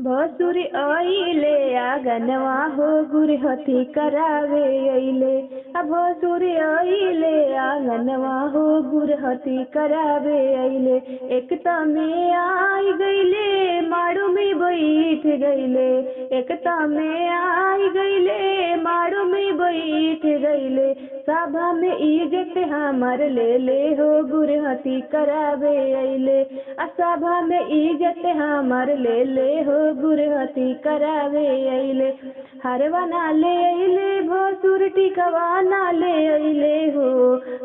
भसुर अइले आंगनवा हो गुरहथी करावे अइले। भसुर अइले आंगनवा हो गुरहथी करावे अइले। एकता में आई गइले माड़ू में बैठ गइले। एकता में आई गइले माड़ू में बैठ गइले। सभा में इज्जत हमार ले ले हो गुरहथी करावे अइले। सभा में इज्जत हमार ले ले हो गुरहथी करावे अइले। हरवा ना ले अइले भसुर टिकवा ना ले अइले हो।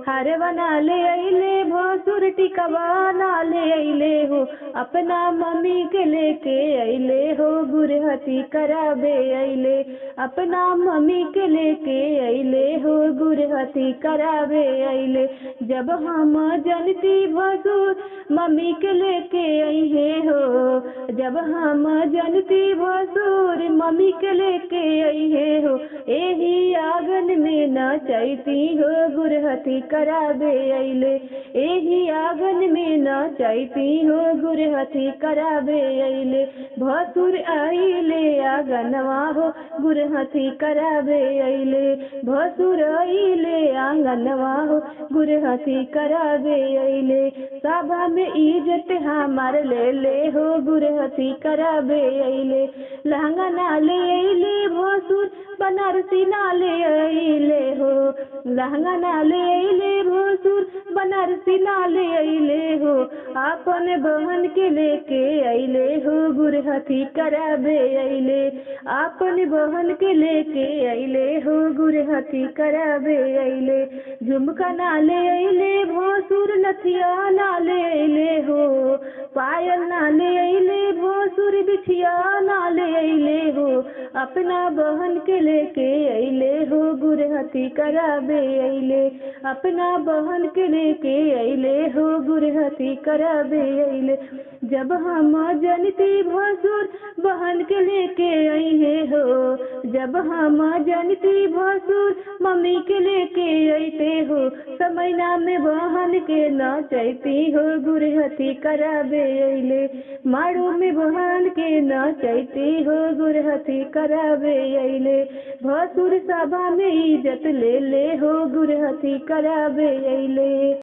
हरवा ना ले अइले भसुर टिकवा ना ले अइले हो। अपना मम्मी के लेके अइले हो गुरहथी करावे अइले। अपना मम्मी के लेके अइले हो गुरहथी करावे अइले। जब हम जनती भसुर मम्मी के लेके अइहे हो। जब हम जनती भसुर मम्मी के लेके अइहे हो। एही आंगन में नचैती हो गुरहथी करावे अइले। एही आंगन में नचैती हो गुरहथी करावे अइले। भसुर अइले आंगनवा हो गुरहथी करावे अइले। भसुर अइले आंगनवा हो गुरहथी करावे अइले। सभा में इज्जत हमार ले ले हो गुरहथी करावे अइले। लहंगा ना ले अइले भसुर बनारसी ना ले अइले हो। लहंगा ना ले अइले भसुर बनारसी ना ले अइले हो। अपन बहन के लेके अइले हो गुरहथी करावे अइले। अपन बहन के लेके अइले हो गुरहथी करावे अइले। झुमका ना ले अइले भसुर नथिया ना ले अइले हो। पायल ना ले अइले भसुर बिछिया ना ले अइले हो। अपना बहन के लेके अइले हो गुरहथी करावे अइले। अपना बहन के लेके अइले हो गुरहथी करावे अइले। जब हम जनती भसुर बहन के लेके अइहे हो। जब हम जनती भसुर मम्मी के लेके अइते हो। समैना में बहन के नचैती हो गुरहथी करावे अइले। माड़ू में बहन के नचैती हो गुरहथी करावे अइले। भसुर सभा में इज्जत ले ले हो गुरहथी करावे अइले।